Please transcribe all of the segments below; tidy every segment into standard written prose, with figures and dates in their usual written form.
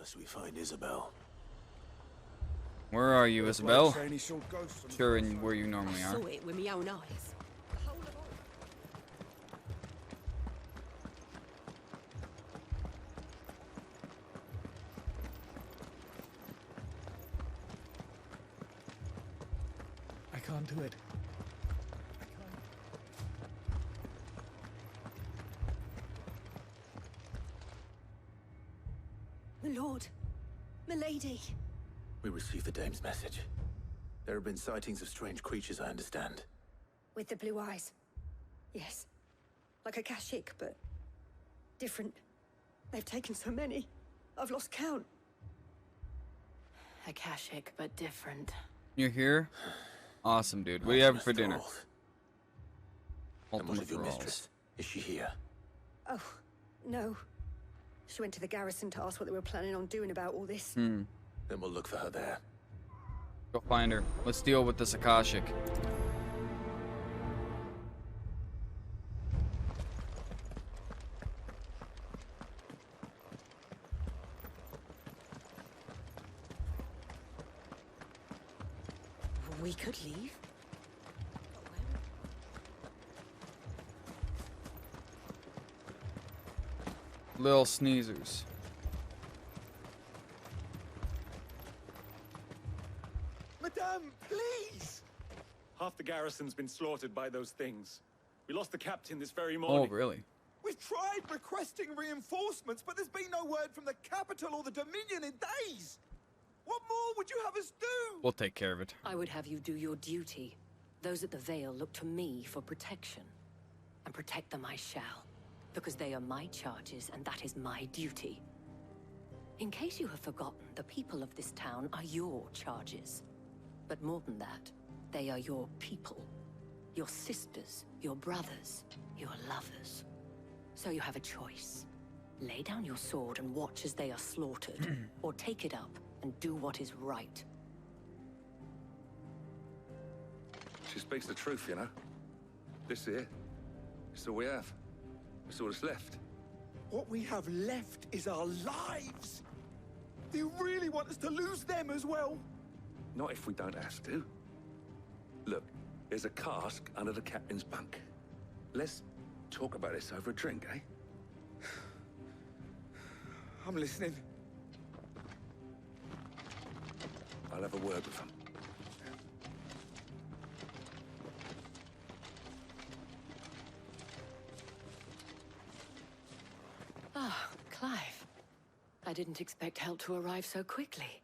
Must we find Isabel? Where are you, Isabel? Sure, and where you normally I are. saw it with my own eyes. I can't do it. My lord, my lady. We received the dame's message. There have been sightings of strange creatures, I understand. With the blue eyes. Yes. Like a Kashik, but different. They've taken so many. I've lost count. A Kashik, but different. You're here? Awesome, dude. What do you have for dinner? And what of your Ultimate mistress? Is she here? Oh, no. She went to the garrison to ask what they were planning on doing about all this. Then we'll look for her there. Go find her. Let's deal with this Akashic. We could leave. Little sneezers. Madame, please! Half the garrison's been slaughtered by those things. We lost the captain this very morning. Oh, really? We've tried requesting reinforcements, but there's been no word from the capital or the Dominion in days. What more would you have us do? We'll take care of it. I would have you do your duty. Those at the Vale look to me for protection. And protect them I shall. Because they are my charges, and that is my duty. In case you have forgotten, the people of this town are your charges. But more than that, they are your people. Your sisters, your brothers, your lovers. So you have a choice. Lay down your sword and watch as they are slaughtered, or take it up and do what is right. She speaks the truth, you know. This here, it's all we have. It's all that's left. What we have left is our lives. Do you really want us to lose them as well? Not if we don't have to. Look, there's a cask under the captain's bunk. Let's talk about this over a drink, eh? I'm listening. I'll have a word with him. Ah, Clive. I didn't expect help to arrive so quickly.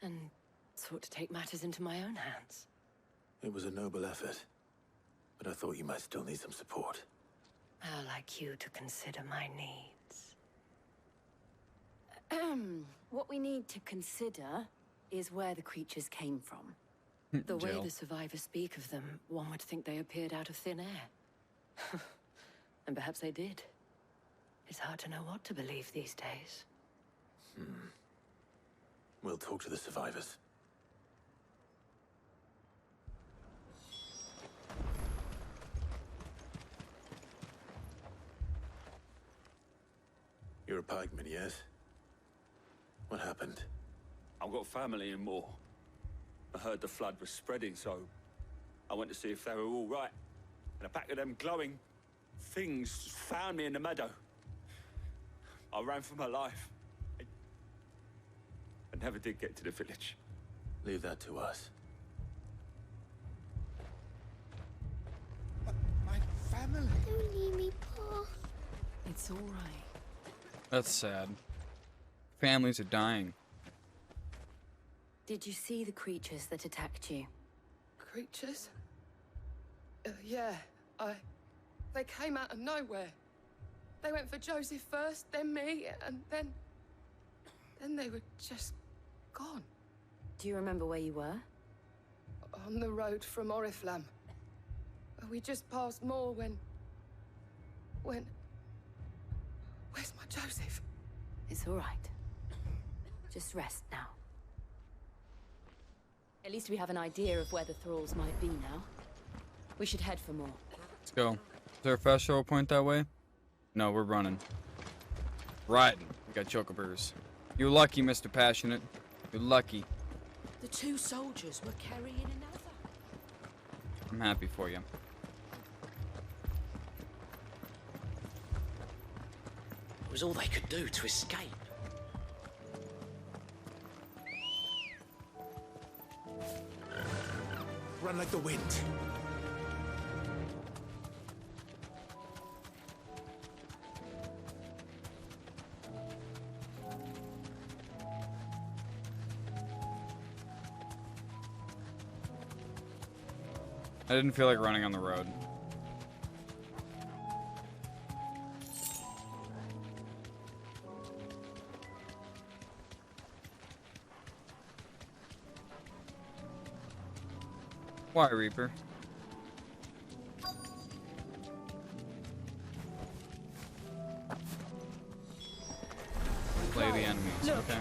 And sought to take matters into my own hands. It was a noble effort, but I thought you might still need some support. How like you to consider my needs. What we need to consider is where the creatures came from. The way Jill. the survivors speak of them, one would think they appeared out of thin air. And perhaps they did. It's hard to know what to believe these days. We'll talk to the survivors. You're a pikeman, yes? What happened? I've got family in Moor. I heard the flood was spreading, so I went to see if they were all right. And a pack of them glowing things found me in the meadow. I ran for my life. I never did get to the village. Leave that to us. My family. Don't leave me, Paul. It's all right. That's sad. Families are dying. Did you see the creatures that attacked you? Creatures? Yeah, they came out of nowhere. They went for Joseph first, then me, and then they were just gone. Do you remember where you were? On the road from Oriflamme. We just passed Moor when... Where's my Joseph? It's all right. Just rest now. At least we have an idea of where the thralls might be now. We should head for more. Let's go. Is there a fast travel point that way? No, we're running. Riding. We got chocobers. You're lucky, Mr. Passionate. You're lucky. The two soldiers were carrying another. I'm happy for you. It was all they could do to escape. Run like the wind. I didn't feel like running on the road. Why, Reaper? Play the enemies, okay.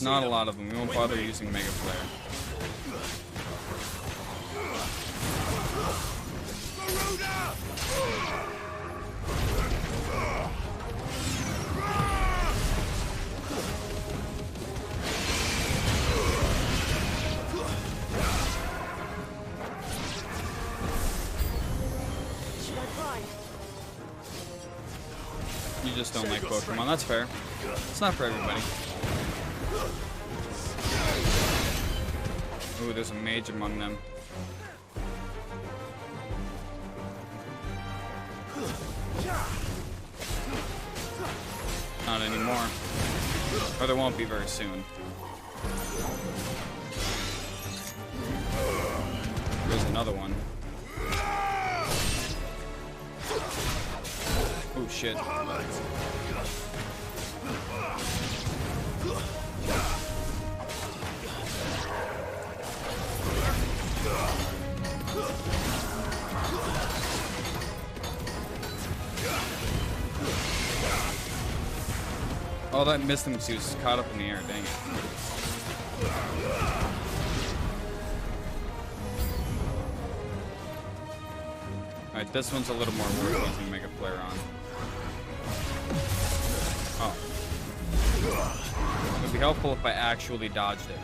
Not a lot of them. We won't bother using Mega Flare. You just don't like Pokemon, that's fair. It's not for everybody. Ooh, there's a mage among them. Not anymore. Or there won't be very soon. There's another one. Oh shit. Oh, that missed him because he was caught up in the air, dang it. Alright, this one's a little more worth using Mega Flare on. Oh. It would be helpful if I actually dodged it.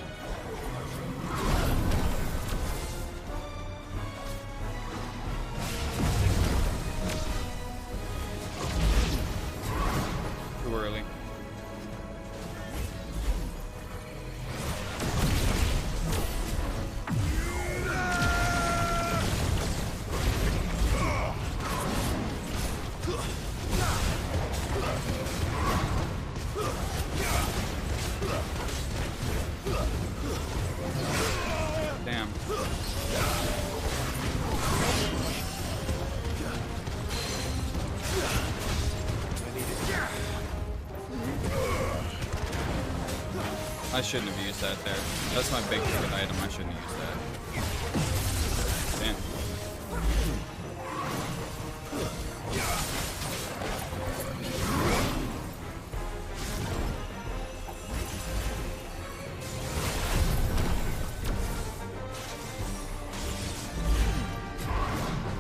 Too early. Damn. I shouldn't have used that there. That's my big favorite item. I shouldn't have used that. Damn.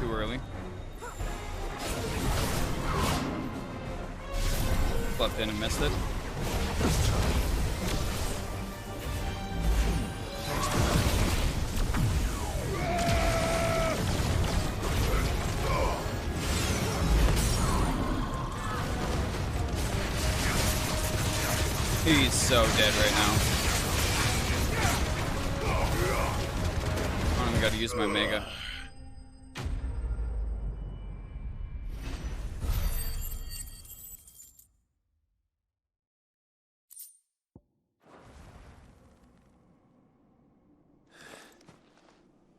Too early. Flipped in and missed it. He's so dead right now. I don't even gotta use my Mega.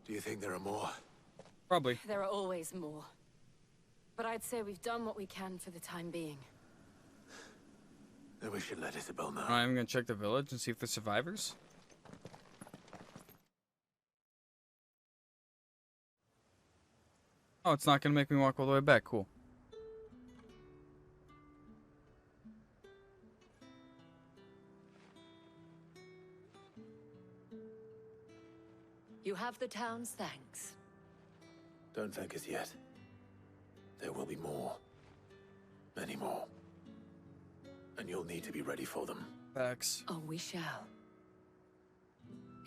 Do you think there are more? Probably. There are always more. But I'd say we've done what we can for the time being. Then we should let Isabel know. I'm gonna check the village and see if there's survivors. Oh, it's not gonna make me walk all the way back. Cool. You have the town's thanks. Don't thank us yet. There will be more. Many more. And you'll need to be ready for them. Facts. Oh, we shall.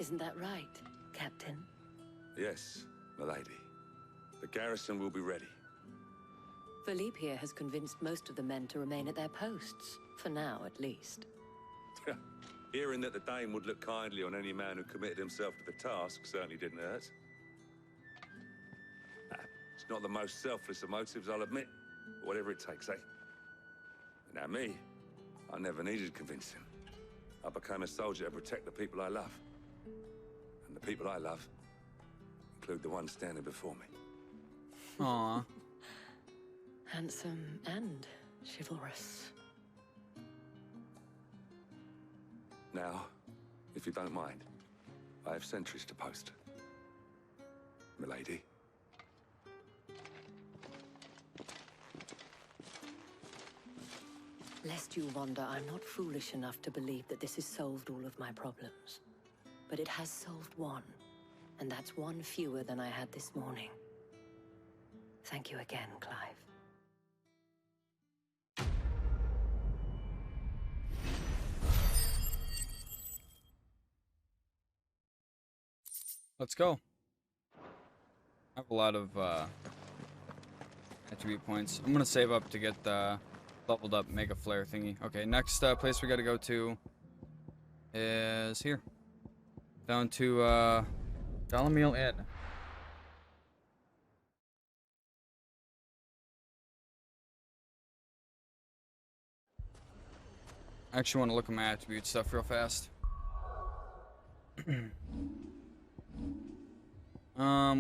Isn't that right, Captain? Yes, milady. The garrison will be ready. Philippe here has convinced most of the men to remain at their posts. For now, at least. Hearing that the Dane would look kindly on any man who committed himself to the task certainly didn't hurt. It's not the most selfless of motives, I'll admit. But whatever it takes, eh? Now me, I never needed convincing. I became a soldier to protect the people I love. And the people I love include the ones standing before me. Aww. Handsome and chivalrous. Now, if you don't mind, I have sentries to post. Milady. Lest you wonder, I'm not foolish enough to believe that this has solved all of my problems. But it has solved one, and that's one fewer than I had this morning. Thank you again, Clive. Let's go. I have a lot of attribute points. I'm gonna save up to get the leveled up mega flare thingy. Okay, next place we gotta go to is here. Down to Dalamil Inn. I actually want to look at my attribute stuff real fast.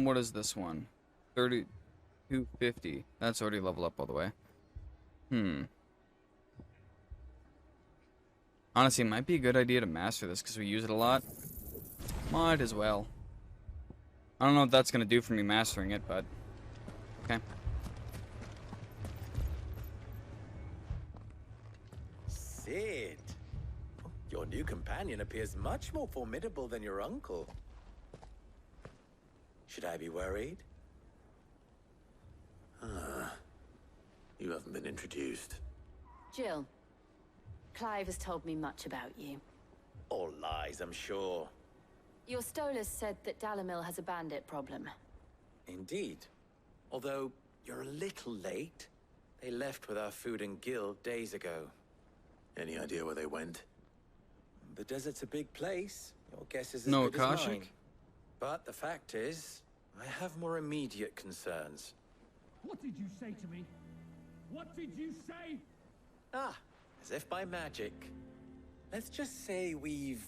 What is this one? 3250. That's already leveled up all the way. Honestly, it might be a good idea to master this because we use it a lot. Might as well. I don't know what that's going to do for me mastering it, but... Okay. Sid, your new companion appears much more formidable than your uncle. Should I be worried? You haven't been introduced. Jill, Clive has told me much about you. All lies, I'm sure. Your Stolas said that Dalamil has a bandit problem. Indeed. Although, you're a little late. They left with our food and guild days ago. Any idea where they went? The desert's a big place. Your guess is as No good as Akashic? mine. But the fact is, I have more immediate concerns. What did you say to me? What did you say? Ah, as if by magic. Let's just say we've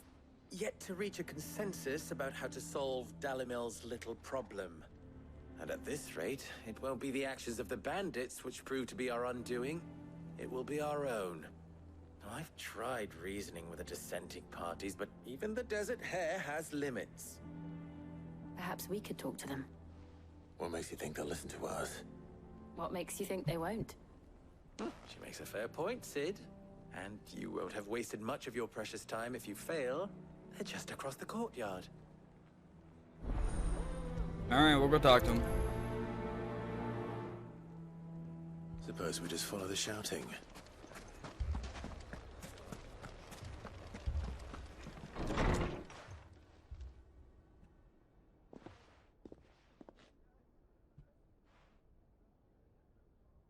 yet to reach a consensus about how to solve Dalimil's little problem. And at this rate, it won't be the actions of the bandits which prove to be our undoing. It will be our own. Now, I've tried reasoning with the dissenting parties, but even the Desert Hare has limits. Perhaps we could talk to them. What makes you think they'll listen to us? What makes you think they won't? She makes a fair point, Sid. And you won't have wasted much of your precious time if you fail. They're just across the courtyard. Alright, we'll go talk to him. Suppose we just follow the shouting.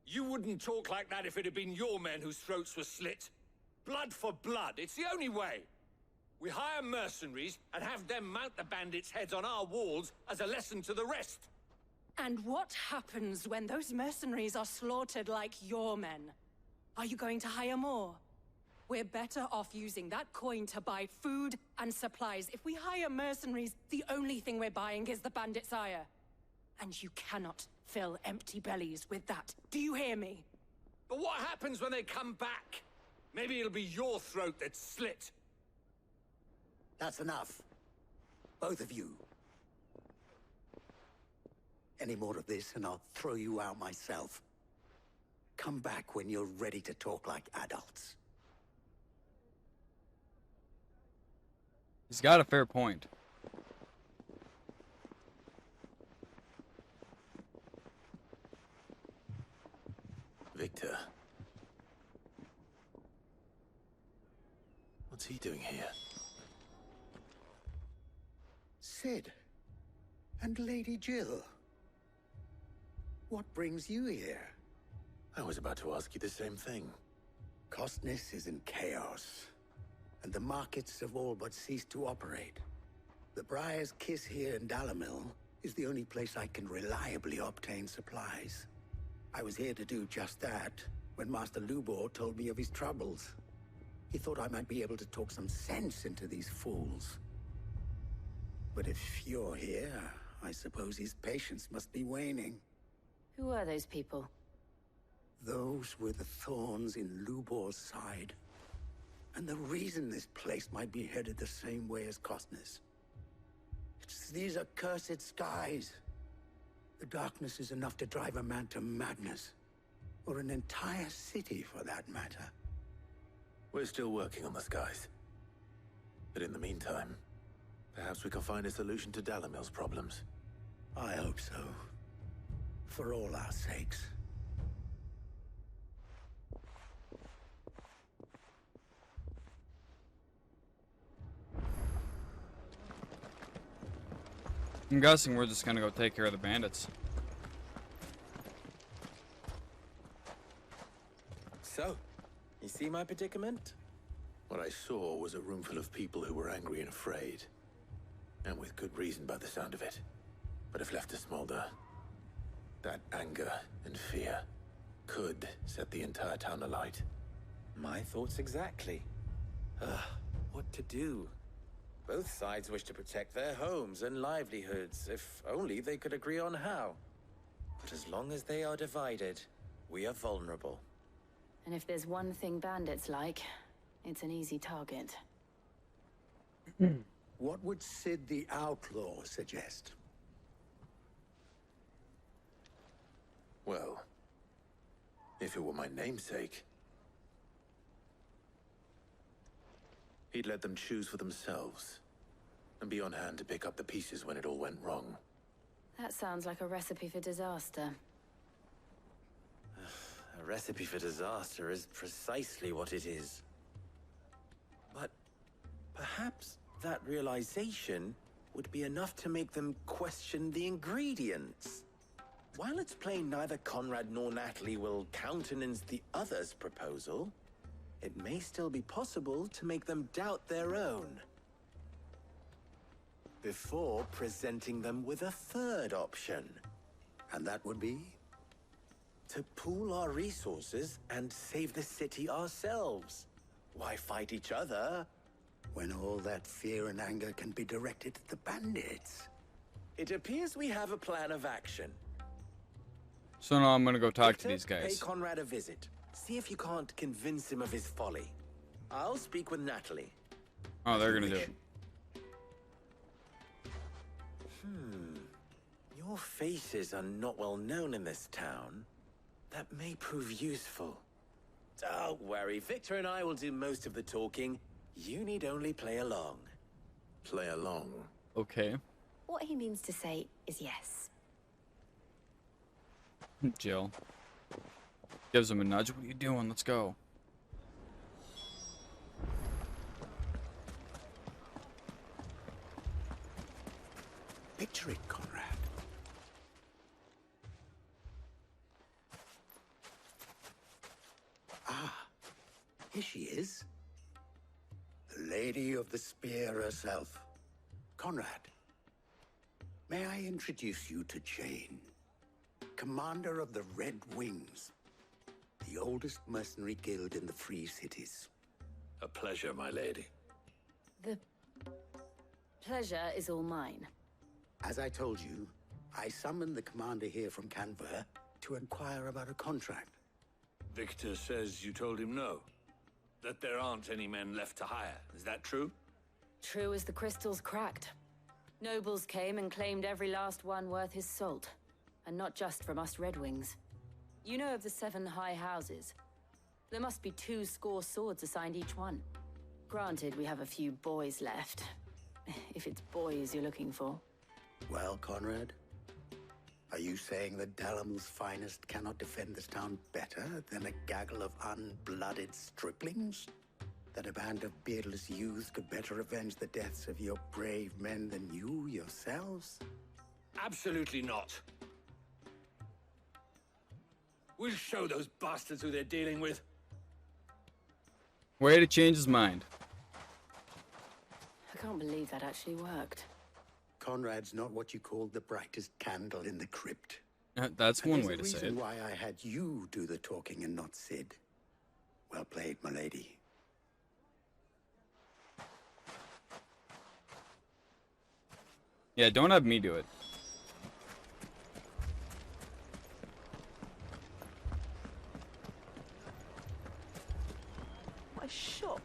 You wouldn't talk like that if it had been your men whose throats were slit. Blood for blood, it's the only way. We hire mercenaries and have them mount the bandits' heads on our walls as a lesson to the rest. And what happens when those mercenaries are slaughtered like your men? Are you going to hire more? We're better off using that coin to buy food and supplies. If we hire mercenaries, the only thing we're buying is the bandits' ire. And you cannot fill empty bellies with that. Do you hear me? But what happens when they come back? Maybe it'll be your throat that's slit. That's enough. Both of you. Any more of this and I'll throw you out myself. Come back when you're ready to talk like adults. He's got a fair point. Victor. What's doing here? Sid. And Lady Jill. What brings you here? I was about to ask you the same thing. Costness is in chaos, and the markets have all but ceased to operate. The Briar's Kiss here in Dalamil is the only place I can reliably obtain supplies. I was here to do just that when Master Lubor told me of his troubles. He thought I might be able to talk some sense into these fools. But if you're here, I suppose his patience must be waning. Who are those people? Those were the thorns in Lubor's side. And the reason this place might be headed the same way as Costness. It's these accursed skies. The darkness is enough to drive a man to madness. Or an entire city, for that matter. We're still working on the skies. But in the meantime, perhaps we can find a solution to Dalamil's problems. I hope so. For all our sakes. I'm guessing we're just gonna go take care of the bandits. So, you see my predicament? What I saw was a room full of people who were angry and afraid. And with good reason by the sound of it. But if left to smolder, that anger and fear could set the entire town alight. My thoughts exactly. What to do? Both sides wish to protect their homes and livelihoods, if only they could agree on how. But as long as they are divided, we are vulnerable. And if there's one thing bandits like, it's an easy target. What would Sid the Outlaw suggest? Well, if it were my namesake, he'd let them choose for themselves, and be on hand to pick up the pieces when it all went wrong. That sounds like a recipe for disaster. A recipe for disaster is precisely what it is. But perhaps that realization would be enough to make them question the ingredients. While it's plain neither Conrad nor Natalie will countenance the other's proposal, it may still be possible to make them doubt their own. Before presenting them with a third option. And that would be? To pool our resources and save the city ourselves. Why fight each other? When all that fear and anger can be directed at the bandits. It appears we have a plan of action. So now I'm gonna go talk to Victor, these pay guys. Conrad a visit. See if you can't convince him of his folly. I'll speak with Natalie. Oh, they're gonna do it. Your faces are not well known in this town. That may prove useful. Don't worry, Victor and I will do most of the talking. You need only play along. Play along? Okay. What he means to say is yes. Jill gives him a nudge. What are you doing? Let's go. Picture it, Conrad. Ah, here she is. The Lady of the Spear herself. Conrad, may I introduce you to Jane, commander of the Red Wings, the oldest mercenary guild in the Free Cities. A pleasure, my lady. The pleasure is all mine. As I told you, I summoned the commander here from Canver to inquire about a contract. Victor says you told him no. That there aren't any men left to hire. Is that true? True as the crystals cracked. Nobles came and claimed every last one worth his salt. And not just from us Red Wings. You know of the 7 high houses. There must be 2 swords assigned each one. Granted, we have a few boys left. If it's boys you're looking for. Well, Conrad, are you saying that Dalamil's finest cannot defend this town better than a gaggle of unblooded striplings? That a band of beardless youths could better avenge the deaths of your brave men than you yourselves? Absolutely not. We'll show those bastards who they're dealing with. Way to change his mind. I can't believe that actually worked. Conrad's not what you called the brightest candle in the crypt. That's one And way to there's a say reason it. why I had you do the talking and not Sid. Well played, my lady. Yeah, don't have me do it. My shop.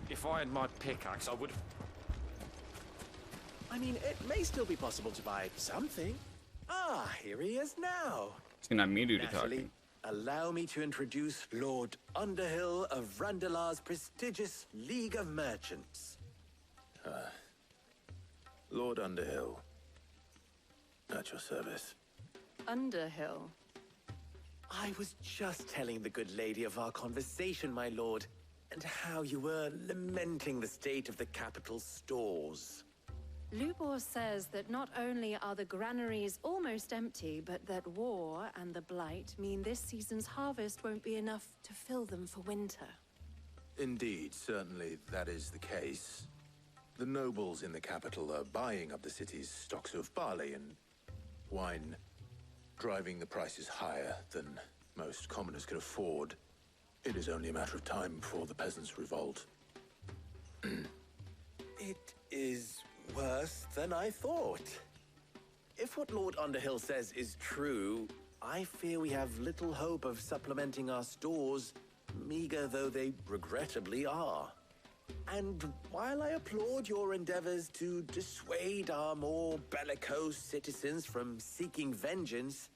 If I had my pickaxe, I would. I mean, it may still be possible to buy something. Ah, here he is now. He's gonna have me do the Natalie, talking. allow me to introduce Lord Underhill of Randalar's prestigious League of Merchants. Lord Underhill. At your service. Underhill. I was just telling the good lady of our conversation, my lord, and how you were lamenting the state of the capital's stores. Lubor says that not only are the granaries almost empty, but that war and the Blight mean this season's harvest won't be enough to fill them for winter. Indeed, certainly that is the case. The nobles in the capital are buying up the city's stocks of barley and wine, driving the prices higher than most commoners can afford. It is only a matter of time before the peasants revolt. It is worse than I thought. If what Lord Underhill says is true, I fear we have little hope of supplementing our stores, meager though they regrettably are. And while I applaud your endeavors to dissuade our more bellicose citizens from seeking vengeance,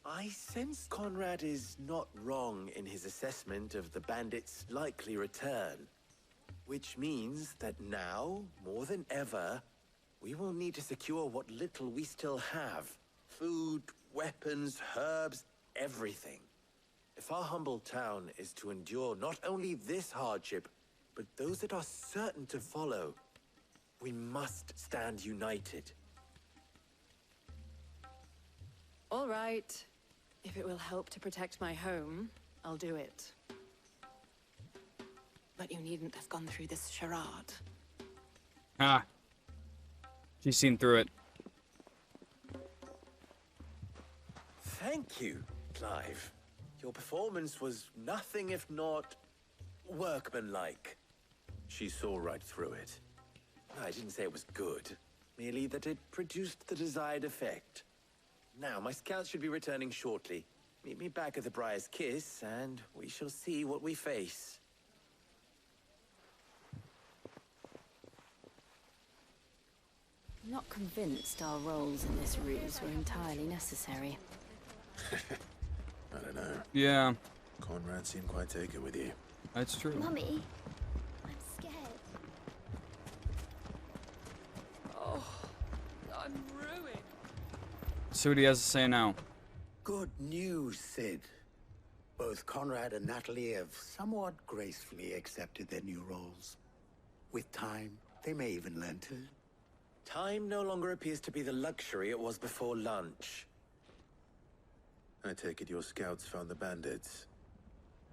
I sense Conrad is not wrong in his assessment of the bandits' likely return. Which means that now, more than ever, we will need to secure what little we still have. Food, weapons, herbs, everything. If our humble town is to endure not only this hardship, but those that are certain to follow, we must stand united. All right. If it will help to protect my home, I'll do it. But you needn't have gone through this charade. Ah. She's seen through it. Thank you, Clive. Your performance was nothing if not workmanlike. She saw right through it. I didn't say it was good, merely that it produced the desired effect. Now, my scouts should be returning shortly. Meet me back at the Briar's Kiss, and we shall see what we face. I'm not convinced our roles in this ruse were entirely necessary. I don't know. Yeah. Conrad seemed quite taken with you. That's true. Mummy, I'm scared. Oh, I'm ruined. See what he has to say now. Good news, Sid. Both Conrad and Natalie have somewhat gracefully accepted their new roles. With time, they may even learn to. Time no longer appears to be the luxury it was before lunch. I take it your scouts found the bandits.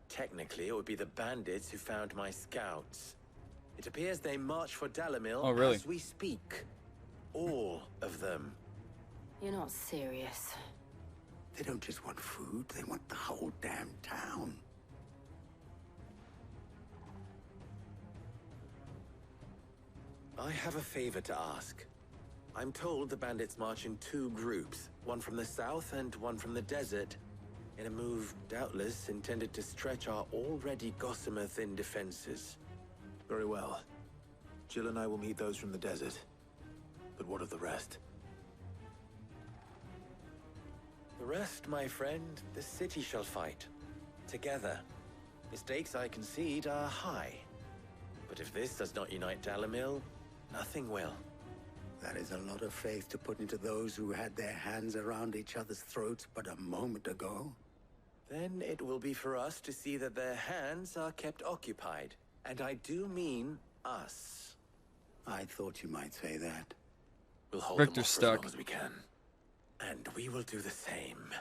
Technically, it would be the bandits who found my scouts. It appears they march for Dalimil Oh, really? as we speak. All of them. You're not serious. They don't just want food, they want the whole damn town. I have a favor to ask. I'm told the bandits march in two groups, one from the south and one from the desert, in a move doubtless intended to stretch our already gossamer-thin defenses. Very well. Jill and I will meet those from the desert. But what of the rest? The rest, my friend, the city shall fight. Together. The stakes, I concede, are high. But if this does not unite Dalimil, nothing will. That is a lot of faith to put into those who had their hands around each other's throats but a moment ago. Then it will be for us to see that their hands are kept occupied. And I do mean us. I thought you might say that. We'll hold Victor's them off for stuck. as long as we can. And we will do the same.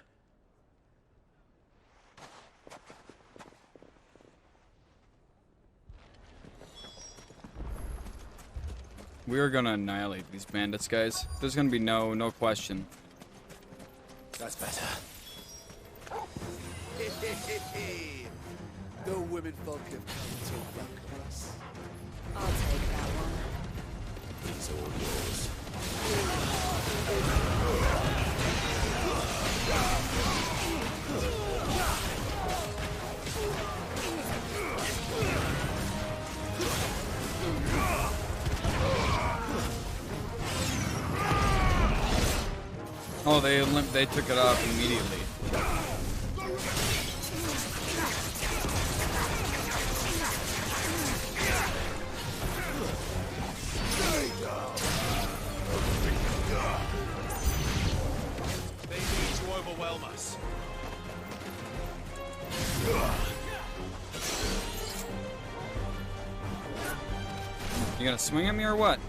We are gonna annihilate these bandits, guys. There's gonna be no question. That's better. No women folk have come to welcome us. I'll take that one. He's all yours. Oh, they took it off immediately. They need to overwhelm us. You gonna swing at me or what?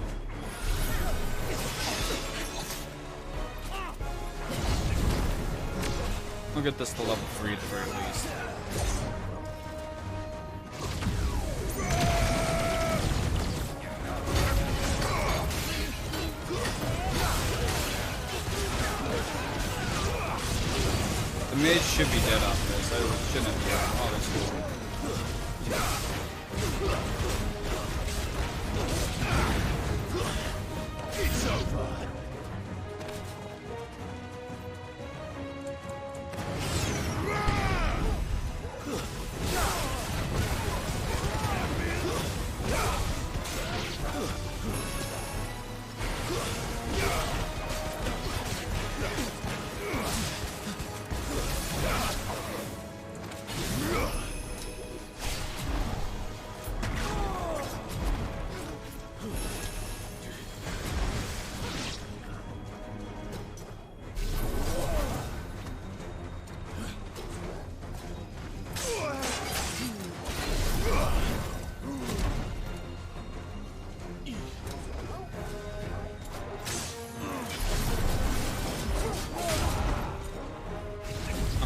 I'll get this to level 3 at the very least. The mage should be dead off this. I shouldn't have. Oh, that's cool. It's over.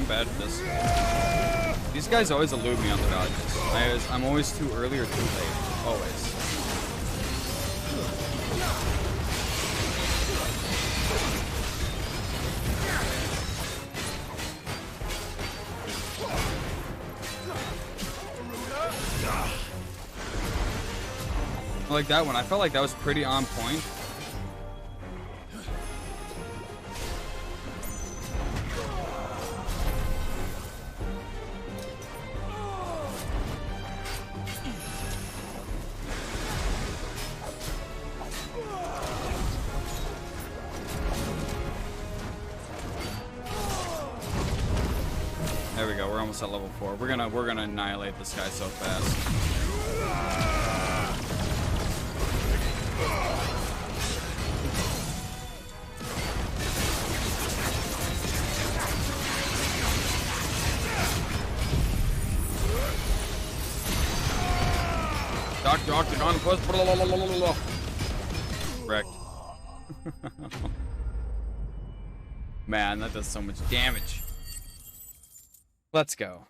Bad at this. These guys always elude me on the dodges. I'm always too early or too late. Always. Like that one. I felt like that was pretty on point. There we go. We're almost at level 4. We're gonna annihilate this guy so fast. Dr. Octagon plus wrecked. Man, that does so much damage. Let's go.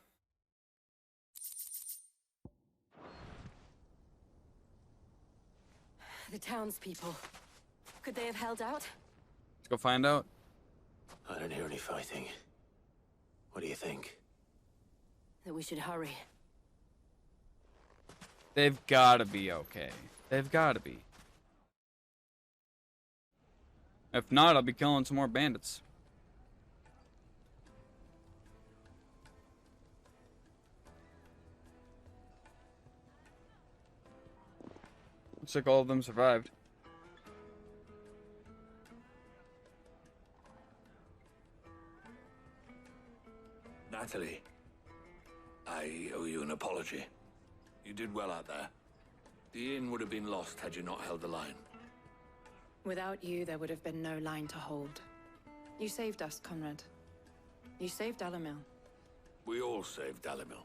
The townspeople. Could they have held out? Let's go find out. I don't hear any fighting. What do you think? That we should hurry. They've gotta be okay. They've gotta be. If not, I'll be killing some more bandits. Looks like all of them survived. Natalie, I owe you an apology. You did well out there. The inn would have been lost had you not held the line. Without you, there would have been no line to hold. You saved us, Conrad. You saved Alamil. We all saved Dalimil.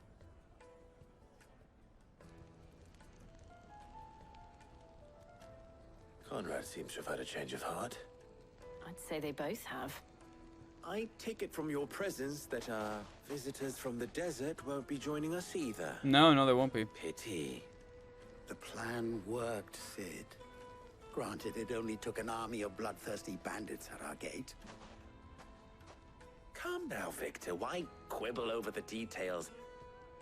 Conrad seems to have had a change of heart. I'd say they both have. I take it from your presence that our visitors from the desert won't be joining us either. No, they won't be. Pity. The plan worked, Sid. Granted, it only took an army of bloodthirsty bandits at our gate. Calm now, Victor. Why quibble over the details?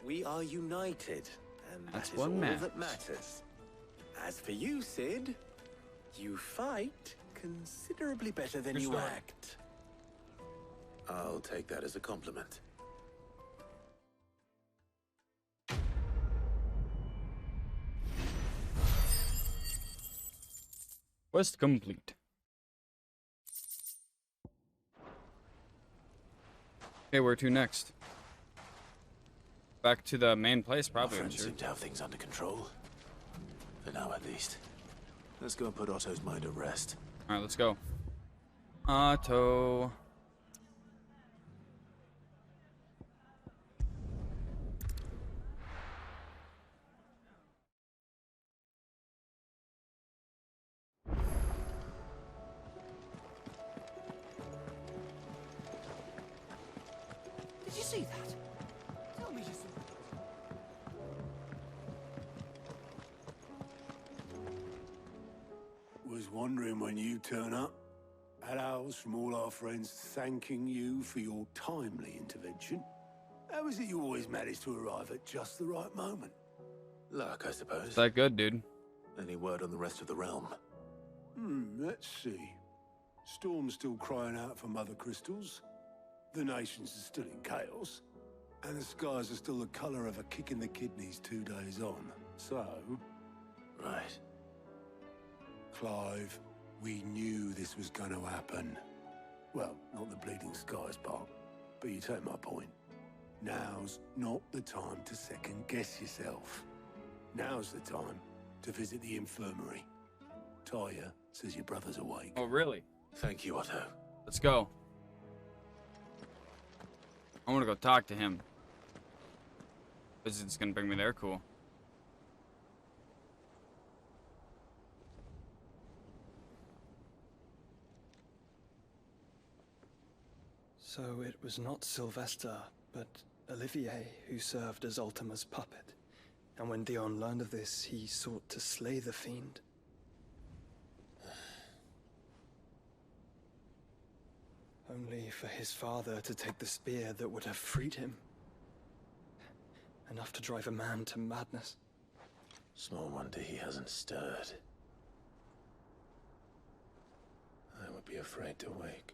We are united, and That's that is what all matters. that matters. As for you, Sid, you fight considerably better than Good you start. act. I'll take that as a compliment. Quest complete. Okay, where to next? Back to the main place, probably. Our I'm friends sure. seem to have things under control. For now, at least. Let's go and put Otto's mind at rest. All right, let's go. Otto. Did you see that? Tell me you saw Was wondering when you turn up. Had owls from all our friends thanking you for your timely intervention. How is it you always manage to arrive at just the right moment? Luck, I suppose. Is that good, dude? Any word on the rest of the realm? Let's see. Storm's still crying out for mother crystals. The nations are still in chaos. And the skies are still the colour of a kick in the kidneys 2 days on. So... Right. Clive, we knew this was going to happen. Well, not the bleeding skies part, but you take my point. Now's not the time to second-guess yourself. Now's the time to visit the infirmary. Talia says your brother's awake. Oh, really? Thank you, Otto. Let's go. I want to go talk to him. Is it's gonna bring me there? Cool. So it was not Sylvester, but Olivier who served as Ultima's puppet. And when Dion learned of this, he sought to slay the fiend. Only for his father to take the spear that would have freed him. Enough to drive a man to madness. Small wonder he hasn't stirred. I would be afraid to wake.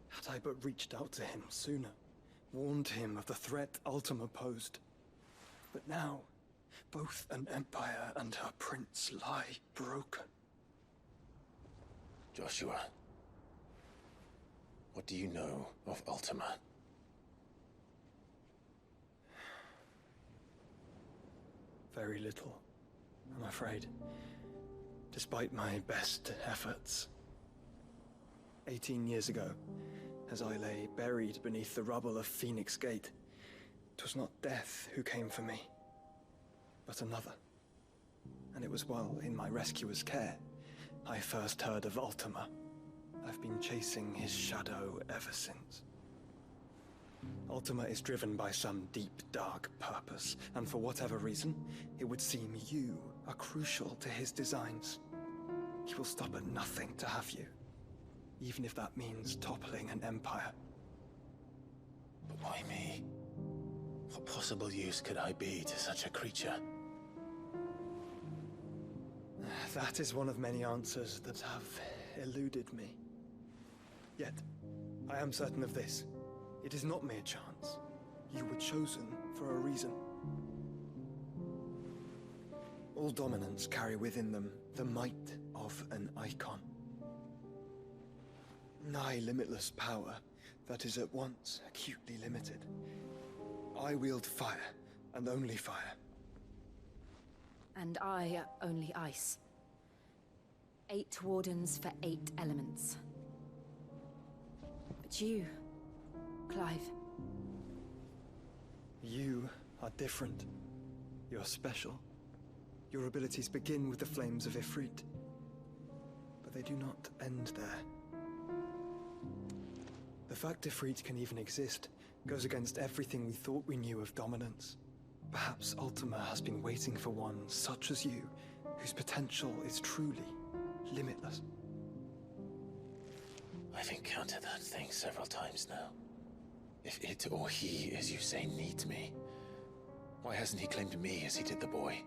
Had I but reached out to him sooner, warned him of the threat Ultima posed. But now, both an empire and her prince lie broken. Joshua, what do you know of Ultima? Very little, I'm afraid. Despite my best efforts. 18 years ago, as I lay buried beneath the rubble of Phoenix Gate, 'twas not death who came for me, but another. And it was while in my rescuer's care, I first heard of Ultima. I've been chasing his shadow ever since. Ultima is driven by some deep, dark purpose, and for whatever reason, it would seem you are crucial to his designs. He will stop at nothing to have you, even if that means toppling an empire. But why me? What possible use could I be to such a creature? That is one of many answers that have eluded me. Yet, I am certain of this. It is not mere chance. You were chosen for a reason. All dominants carry within them the might of an icon. Nigh limitless power that is at once acutely limited. I wield fire, and only fire. And I only ice. 8 wardens for 8 elements. But you, Clive, You are different. You're special. Your abilities begin with the flames of Ifrit. But they do not end there. The fact Ifrit can even exist goes against everything we thought we knew of dominance. Perhaps Ultima has been waiting for one such as you, whose potential is truly limitless. I've encountered that thing several times now. If it or he, as you say, needs me, why hasn't he claimed me as he did the boy?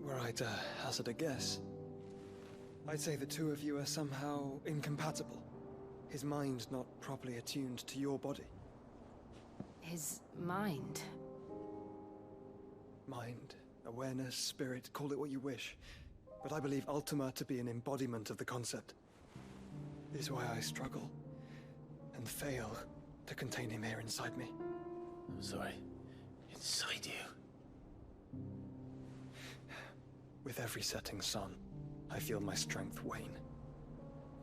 Were I to hazard a guess, I'd say the two of you are somehow incompatible. His mind not properly attuned to your body. His mind? Mind, awareness, spirit, call it what you wish. But I believe Ultima to be an embodiment of the concept. This is why I struggle and fail to contain him here inside me. I'm sorry. Inside you? With every setting sun, I feel my strength wane.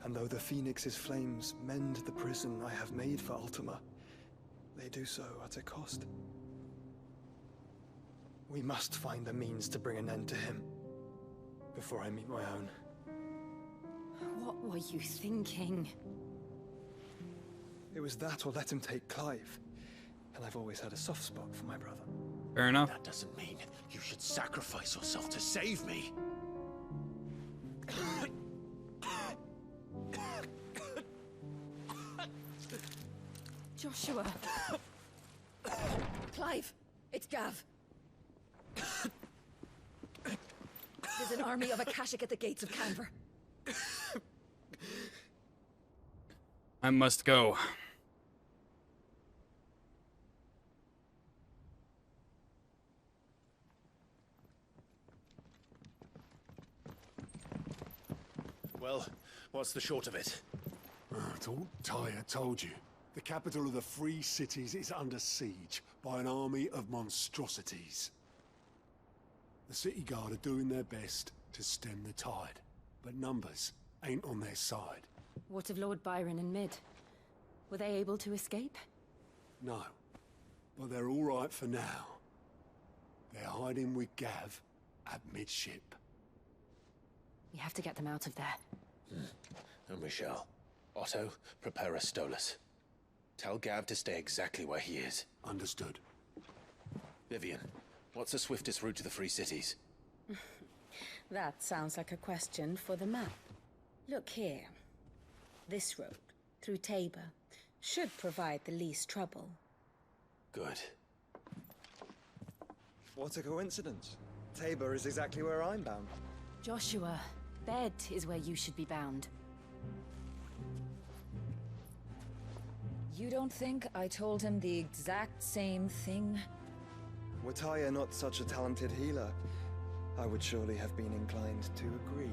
And though the Phoenix's flames mend the prison I have made for Ultima, they do so at a cost. We must find a means to bring an end to him before I meet my own. What were you thinking? It was that or let him take Clive. And I've always had a soft spot for my brother. Fair enough. That doesn't mean you should sacrifice yourself to save me. Joshua. Clive, it's Gav. There's an army of Akashic at the gates of Canver. I must go. Well, what's the short of it? I thought Tyre told you. The capital of the Free Cities is under siege by an army of monstrosities. The City Guard are doing their best to stem the tide, but numbers ain't on their side. What of Lord Byron and Mid? Were they able to escape? No, but they're all right for now. They're hiding with Gav at midship. We have to get them out of there. And we shall. Otto, prepare a Stolas. Tell Gav to stay exactly where he is. Understood. Vivian, what's the swiftest route to the Free Cities? That sounds like a question for the map. Look here. This road, through Tabor, should provide the least trouble. Good. What a coincidence. Tabor is exactly where I'm bound. Joshua, bed is where you should be bound. You don't think I told him the exact same thing? Were Tyre not such a talented healer, I would surely have been inclined to agree.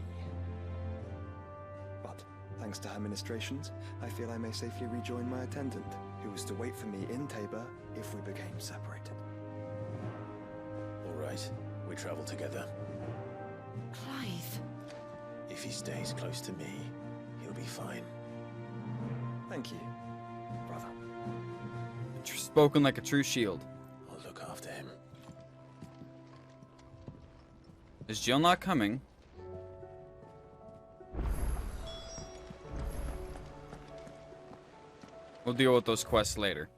But, thanks to her ministrations, I feel I may safely rejoin my attendant, who was to wait for me in Tabor if we became separated. All right, we travel together. Clive. If he stays close to me, he'll be fine. Thank you, brother. Spoken like a true shield. I'll look after him. Is Jill not coming? We'll deal with those quests later.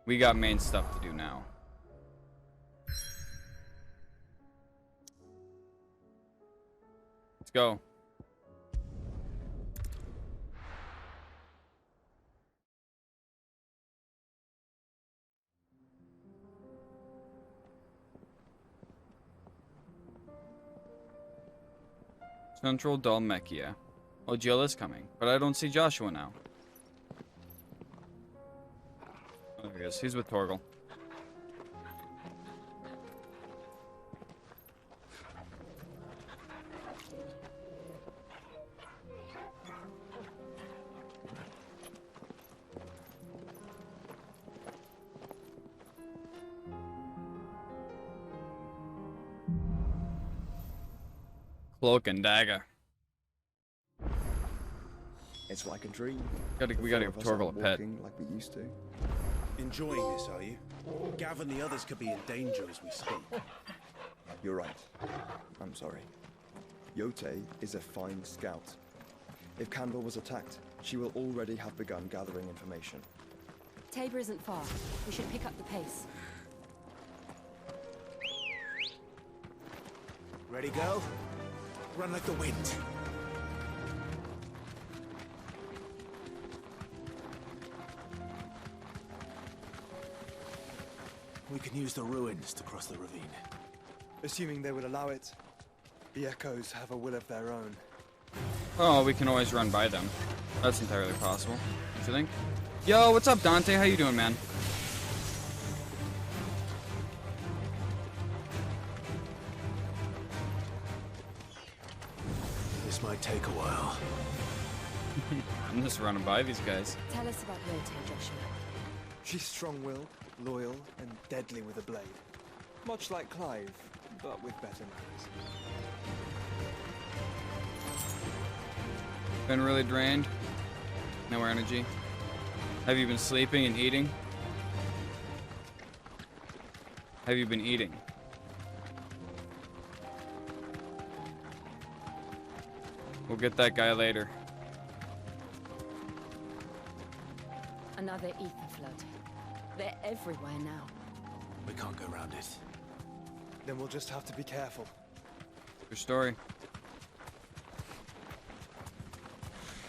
We got main stuff to do now. Let's go. Central Dalmekia. Oh, Jill is coming, but I don't see Joshua now. Oh, there he is. He's with Torgal. Cloak and dagger. It's like a dream. We gotta give Torgal a pet. Like we used to. Enjoying this, are you? Gav and the others could be in danger as we speak. You're right. I'm sorry. Yote is a fine scout. If Candor was attacked, she will already have begun gathering information. Tabor isn't far. We should pick up the pace. Ready, go? Run like the wind. We can use the ruins to cross the ravine. Assuming they would allow it. The Echoes have a will of their own. Oh, we can always run by them. That's entirely possible. What you think? Yo, what's up, Dante? How you doing, man? This might take a while. I'm just running by these guys. Tell us about Yote, Joshua. She's strong-willed, loyal, and deadly with a blade. Much like Clive, but with better manners. Been really drained. No more energy. Have you been sleeping and eating? Have you been eating? We'll get that guy later. Another ether flood. They're everywhere now. We can't go around it. Then we'll just have to be careful. Your story.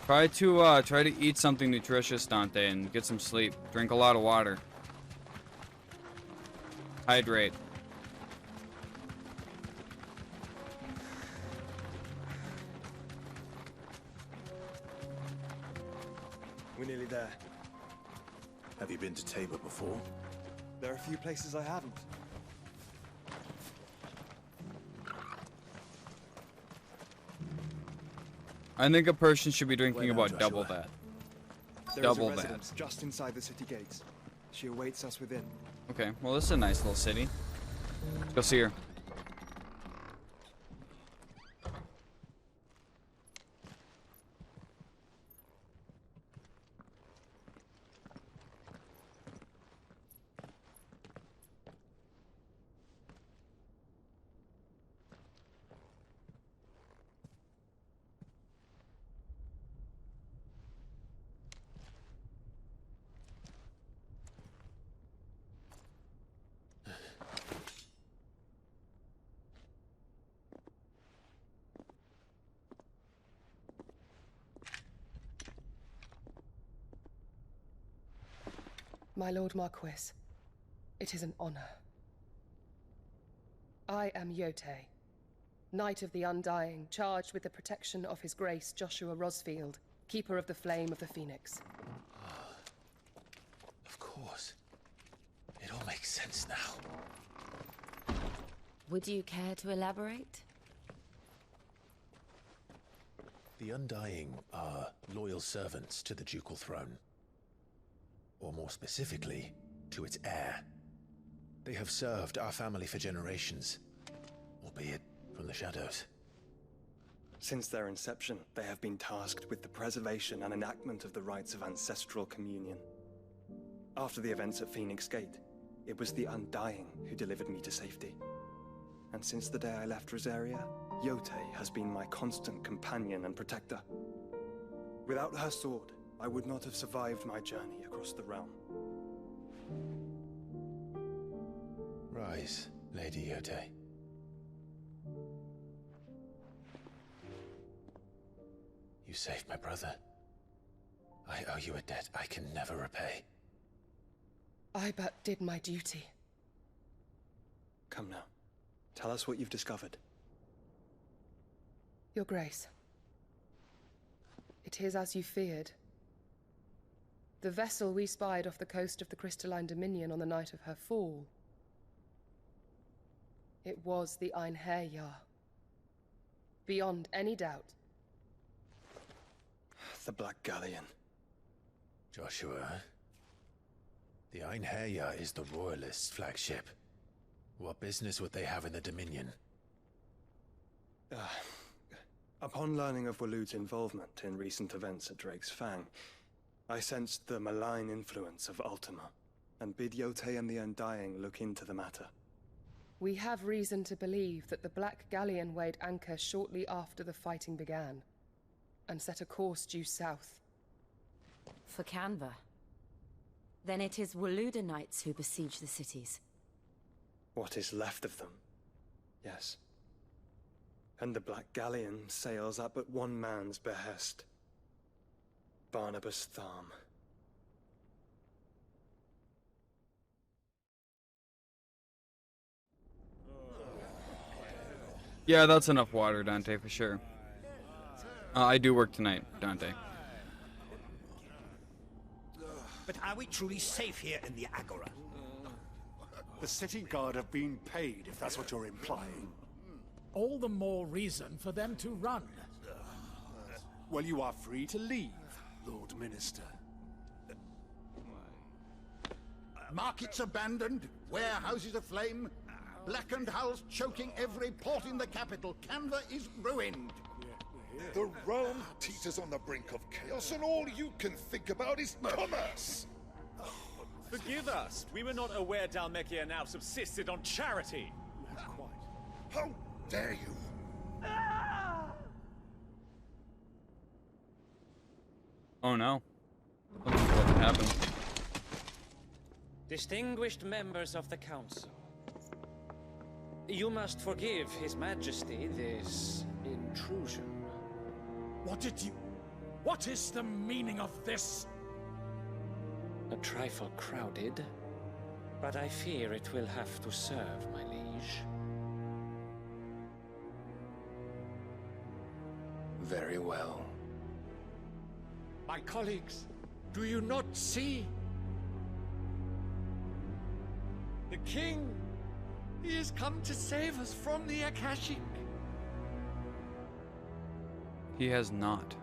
Try to eat something nutritious, Dante, and get some sleep. Drink a lot of water. Hydrate. We're nearly there. Have you been to Tabor before? There are a few places I haven't. I think a person should be drinking Where now, about Joshua? double that. There Double is a that. residence just inside the city gates. She awaits us within. Okay, well this is a nice little city. Let's go see her. My Lord Marquis, it is an honor. I am Yote, Knight of the Undying, charged with the protection of His Grace Joshua Rosfield, Keeper of the Flame of the Phoenix. Of course. It all makes sense now. Would you care to elaborate? The Undying are loyal servants to the ducal throne. Or more specifically, to its heir. They have served our family for generations, albeit from the shadows. Since their inception, they have been tasked with the preservation and enactment of the rites of ancestral communion. After the events at Phoenix Gate, it was the Undying who delivered me to safety. And since the day I left Rosaria, Yote has been my constant companion and protector. Without her sword, I would not have survived my journey across the realm. Rise, Lady Yote. You saved my brother. I owe you a debt I can never repay. I but did my duty. Come now. Tell us what you've discovered. Your Grace. It is as you feared. The vessel we spied off the coast of the Crystalline Dominion on the night of her fall. It was the Einherjar. Beyond any doubt. The Black Galleon. Joshua, the Einherjar is the Royalists' flagship. What business would they have in the Dominion? Upon learning of Waloed's involvement in recent events at Drake's Fang, I sensed the malign influence of Ultima, and bid Yotei and the Undying look into the matter. We have reason to believe that the Black Galleon weighed anchor shortly after the fighting began, and set a course due south. For Canva. Then it is Waluda Knights who besiege the cities. What is left of them, yes. And the Black Galleon sails at but one man's behest. Barnabas Tharm. Yeah, that's enough water, Dante, for sure. I do work tonight, Dante. But are we truly safe here in the Agora? The city guard have been paid, if that's what you're implying. All the more reason for them to run. Well, you are free to leave, Lord Minister. Markets abandoned, warehouses aflame, blackened hulls choking every port in the capital. Canva is ruined. The realm teeters on the brink of chaos, and all you can think about is commerce. Forgive us. We were not aware Dhalmekia now subsisted on charity. How dare you? Oh no. Something's about to happen. Distinguished members of the Council, you must forgive His Majesty this intrusion. What is the meaning of this? A trifle crowded, but I fear it will have to serve, my liege. Very well. My colleagues, do you not see? The king, he has come to save us from the Akashic. He has not.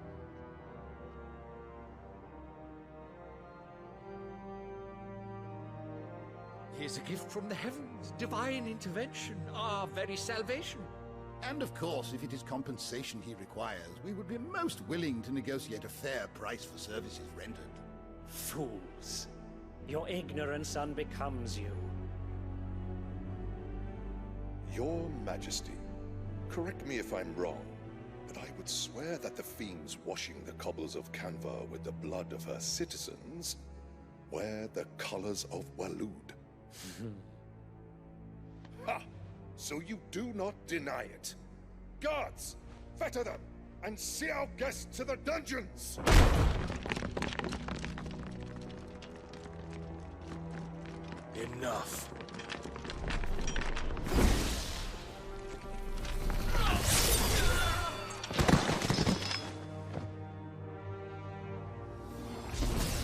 He is a gift from the heavens, divine intervention, our very salvation. And of course, if it is compensation he requires, we would be most willing to negotiate a fair price for services rendered. Fools. Your ignorance unbecomes you. Your Majesty, correct me if I'm wrong, but I would swear that the fiends washing the cobbles of Canva with the blood of her citizens wear the colors of Walud. Ha! So you do not deny it. Guards, fetter them, and see our guests to the dungeons! Enough.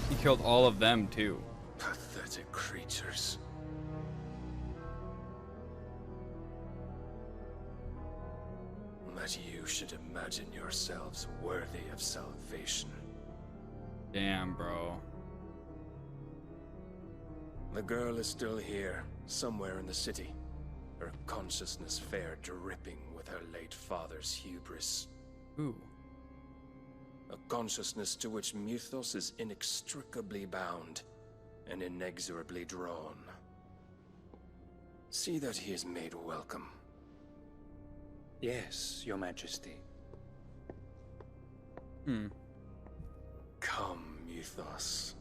He killed all of them, too. Pathetic creatures. That you should imagine yourselves worthy of salvation. Damn, bro. The girl is still here, somewhere in the city. Her consciousness fair dripping with her late father's hubris. Ooh. A consciousness to which Mythos is inextricably bound and inexorably drawn. See that he is made welcome. Yes, Your Majesty. Come, Mythos.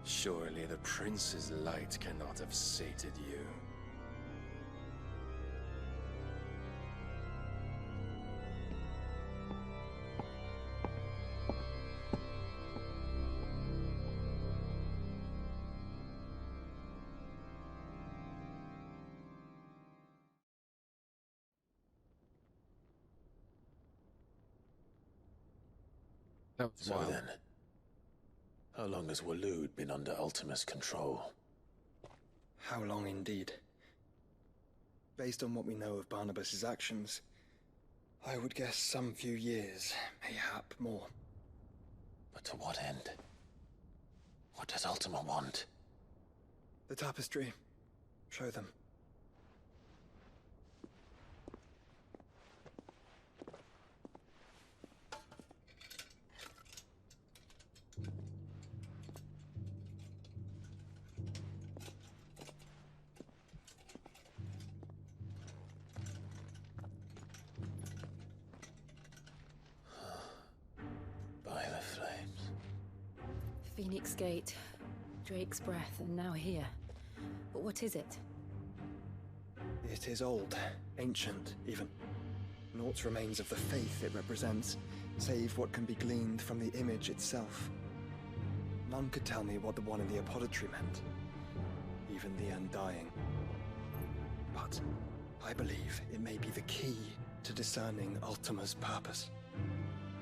Surely the prince's light cannot have sated you. So then, how long has Walud been under Ultima's control? How long indeed? Based on what we know of Barnabas's actions, I would guess some few years, mayhap more. But to what end? What does Ultima want? The tapestry. Show them. Phoenix Gate, Drake's Breath, and now here. But what is it? It is old, ancient, even. Naught remains of the faith it represents, save what can be gleaned from the image itself. None could tell me what the one in the apothecary meant, even the Undying. But I believe it may be the key to discerning Ultima's purpose.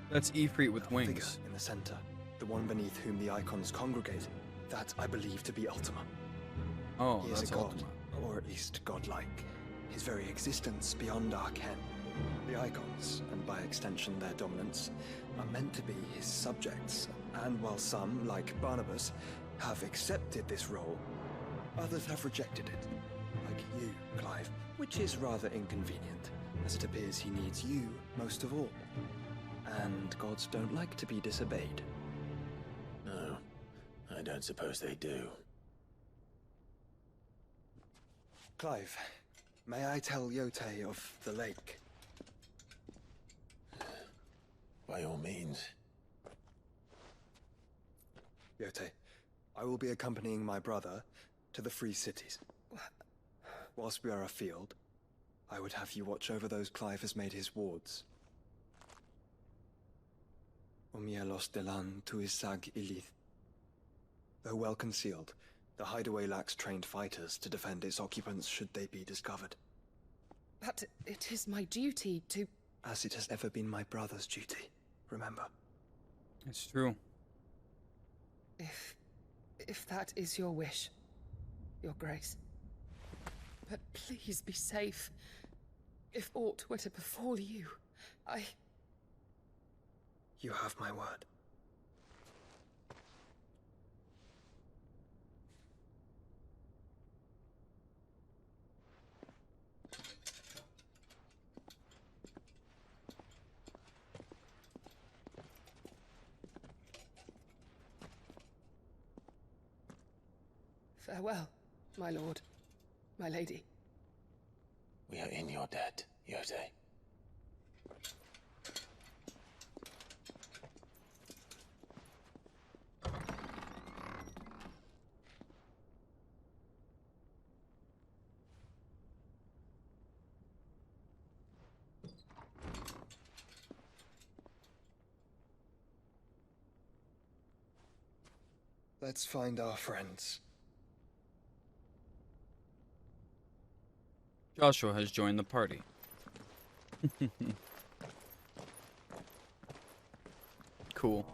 That's Ifrit with That wings. figure in the center, the one beneath whom the icons congregate, that I believe to be Ultima. Oh, He is that's a god, Ultima. or at least godlike. His very existence beyond our ken. The icons, and by extension their dominance, are meant to be his subjects, and while some, like Barnabas, have accepted this role, others have rejected it. Like you, Clive, which is rather inconvenient, as it appears he needs you most of all. And gods don't like to be disobeyed. No, I don't suppose they do. Clive, may I tell Yote of the lake? By all means. Yote, I will be accompanying my brother to the Free Cities. Whilst we are afield, I would have you watch over those Clive has made his wards. Omielos delan tuisag ilith. Though well concealed, the hideaway lacks trained fighters to defend its occupants should they be discovered. But it is my duty to... As it has ever been my brother's duty, remember. It's true. If that is your wish, your grace. But please be safe. If aught were to befall you, You have my word. Farewell, my lord, my lady. We are in your debt, Yote. Let's find our friends. Joshua has joined the party. Cool.